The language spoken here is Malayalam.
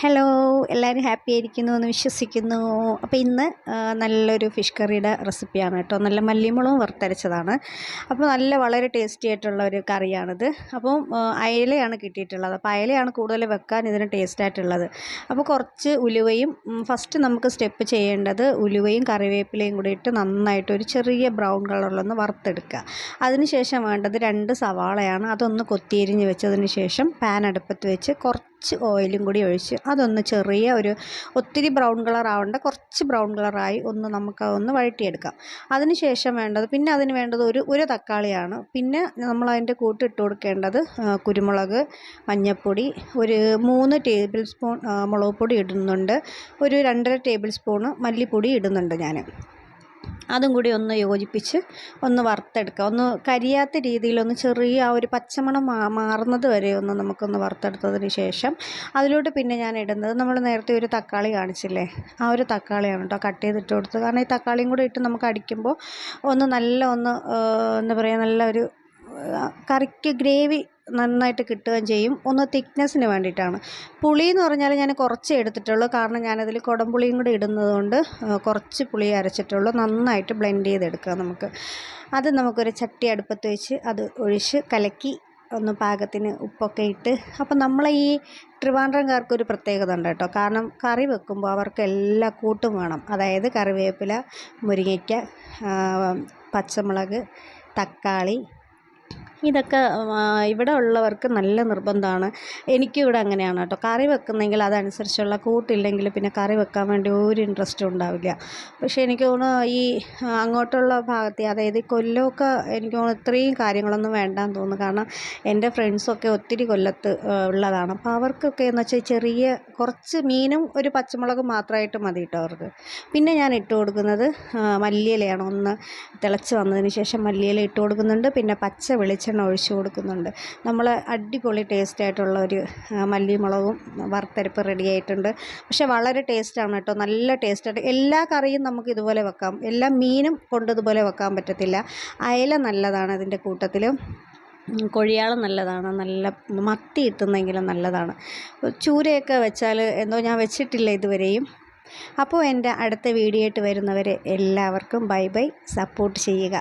ഹലോ, എല്ലാവരും ഹാപ്പി ആയിരിക്കുന്നു എന്ന് വിശ്വസിക്കുന്നു. അപ്പോൾ ഇന്ന് നല്ലൊരു ഫിഷ് കറിയുടെ റെസിപ്പിയാണ് കേട്ടോ. നല്ല മല്ലിമുളകും വറുത്തരച്ചതാണ്. അപ്പോൾ വളരെ ടേസ്റ്റി ആയിട്ടുള്ള ഒരു കറിയാണിത്. അപ്പോൾ അയലയാണ് കിട്ടിയിട്ടുള്ളത്. അപ്പോൾ അയലയാണ് കൂടുതൽ വെക്കാൻ ഇതിന് ടേസ്റ്റ് ആയിട്ടുള്ളത്. അപ്പോൾ കുറച്ച് ഉലുവയും ഫസ്റ്റ് നമുക്ക് സ്റ്റെപ്പ് ചെയ്യേണ്ടത് ഉലുവയും കറിവേപ്പിലയും കൂടി ഇട്ട് നന്നായിട്ട് ഒരു ചെറിയ ബ്രൗൺ കളറിലൊന്ന് വറുത്തെടുക്കുക. അതിനുശേഷം വേണ്ടത് 2 സവാളയാണ്. അതൊന്ന് കൊത്തിയരിഞ്ഞ് വെച്ചതിന് ശേഷം പാൻ അടുപ്പത്ത് വെച്ച് കുറച്ച് ഓയിലും കൂടി ഒഴിച്ച് അതൊന്ന് ചെറിയ ഒത്തിരി ബ്രൗൺ കളർ ആവേണ്ട, കുറച്ച് ബ്രൗൺ കളറായി നമുക്കതൊന്ന് വഴറ്റിയെടുക്കാം. അതിന് വേണ്ടത് ഒരു തക്കാളിയാണ്. പിന്നെ നമ്മൾ അതിൻ്റെ കൂട്ട് ഇട്ട് കൊടുക്കേണ്ടത് കുരുമുളക്, മഞ്ഞൾപ്പൊടി, ഒരു 3 ടേബിൾ സ്പൂൺ മുളക് പൊടി ഇടുന്നുണ്ട്, ഒരു 2.5 ടേബിൾ സ്പൂണ് മല്ലിപ്പൊടി ഇടുന്നുണ്ട് ഞാൻ. അതും കൂടി ഒന്ന് യോജിപ്പിച്ച് ഒന്ന് വറുത്തെടുക്കുക. ഒന്ന് കരിയാത്ത രീതിയിലൊന്ന് ചെറിയ ആ ഒരു പച്ചമണം മാറുന്നത് വരെ നമുക്കൊന്ന് വറുത്തെടുത്തതിന് ശേഷം അതിലോട്ട് പിന്നെ ഞാൻ ഇടുന്നത് നമ്മൾ നേരത്തെ ഒരു തക്കാളി കാണിച്ചില്ലേ, ആ ഒരു തക്കാളിയാണ് കേട്ടോ കട്ട് ചെയ്തിട്ട് കൊടുത്തത്. കാരണം ഈ തക്കാളിയും കൂടി ഇട്ട് നമുക്ക് അടിക്കുമ്പോൾ എന്താ പറയുക, നല്ലൊരു കറിക്ക് ഗ്രേവി നന്നായിട്ട് കിട്ടുകയും ചെയ്യും. ഒന്ന് തിക്നെസ്സിന് വേണ്ടിയിട്ടാണ്. പുളി എന്ന് പറഞ്ഞാൽ ഞാൻ കുറച്ചേ എടുത്തിട്ടുള്ളൂ, കാരണം ഞാനതിൽ കുടംപുളിയും കൂടി ഇടുന്നതുകൊണ്ട് കുറച്ച് പുളി അരച്ചിട്ടുള്ളൂ. നന്നായിട്ട് ബ്ലെൻഡ് ചെയ്തെടുക്കുക നമുക്ക്. അത് നമുക്കൊരു ചട്ടി അടുപ്പത്ത് വെച്ച് അത് ഒഴിച്ച് കലക്കി ഒന്ന് പാകത്തിന് ഉപ്പൊക്കെ ഇട്ട്. അപ്പം നമ്മളെ ഈ ട്രിവാൻഡ്രംകാർക്കൊരു പ്രത്യേകത ഉണ്ട് കേട്ടോ. കാരണം കറി വെക്കുമ്പോൾ അവർക്ക് എല്ലാ കൂട്ടും വേണം. അതായത് കറിവേപ്പില, മുരിങ്ങയ്ക്ക, പച്ചമുളക്, തക്കാളി, ഇതൊക്കെ ഇവിടെ ഉള്ളവർക്ക് നല്ല നിർബന്ധമാണ്. എനിക്കും ഇവിടെ അങ്ങനെയാണ് കേട്ടോ. കറി വെക്കുന്നെങ്കിൽ അതനുസരിച്ചുള്ള കൂട്ടില്ലെങ്കിൽ പിന്നെ കറി വെക്കാൻ വേണ്ടി ഒരു ഇൻട്രസ്റ്റും ഉണ്ടാവില്ല. പക്ഷേ എനിക്ക് തോന്നുന്നു ഈ അങ്ങോട്ടുള്ള ഭാഗത്ത്, അതായത് കൊല്ലമൊക്കെ എനിക്ക് തോന്നുന്നു ഇത്രയും കാര്യങ്ങളൊന്നും വേണ്ടാന്ന് തോന്നുന്നു. കാരണം എൻ്റെ ഫ്രണ്ട്സൊക്കെ ഒത്തിരി കൊല്ലത്ത് ഉള്ളതാണ്. അപ്പോൾ അവർക്കൊക്കെ എന്ന് വെച്ചാൽ ചെറിയ കുറച്ച് മീനും ഒരു പച്ചമുളകും മാത്രമായിട്ട് മതി കേട്ടോ അവർക്ക്. പിന്നെ ഞാൻ ഇട്ട് കൊടുക്കുന്നത് മല്ലിയിലയാണ്. ഒന്ന് തിളച്ച് വന്നതിന് ശേഷം മല്ലിയില ഇട്ട് കൊടുക്കുന്നുണ്ട്. പിന്നെ പച്ച വെളിച്ചെണ്ണ ഒഴിച്ച് കൊടുക്കുന്നുണ്ട്. നമ്മൾ അടിപൊളി ടേസ്റ്റായിട്ടുള്ള ഒരു മല്ലിമുളകും വറുത്തരപ്പ് റെഡി ആയിട്ടുണ്ട്. പക്ഷേ വളരെ ടേസ്റ്റാണ് കേട്ടോ, നല്ല ടേസ്റ്റായിട്ട്. എല്ലാ കറിയും നമുക്ക് ഇതുപോലെ വെക്കാം, എല്ലാ മീനും കൊണ്ട് ഇതുപോലെ വെക്കാൻ പറ്റത്തില്ല. അയല നല്ലതാണ് അതിൻ്റെ കൂട്ടത്തിൽ, കൊഴിയാള നല്ലതാണ്, നല്ല മത്തി കിട്ടുന്നെങ്കിലും നല്ലതാണ്. ചൂരയൊക്കെ വെച്ചാൽ എന്തോ ഞാൻ വെച്ചിട്ടില്ല ഇതുവരെയും. അപ്പോൾ എൻ്റെ അടുത്ത വീഡിയോ ആയിട്ട് വരുന്നവരെ എല്ലാവർക്കും ബൈ ബൈ. സപ്പോർട്ട് ചെയ്യുക.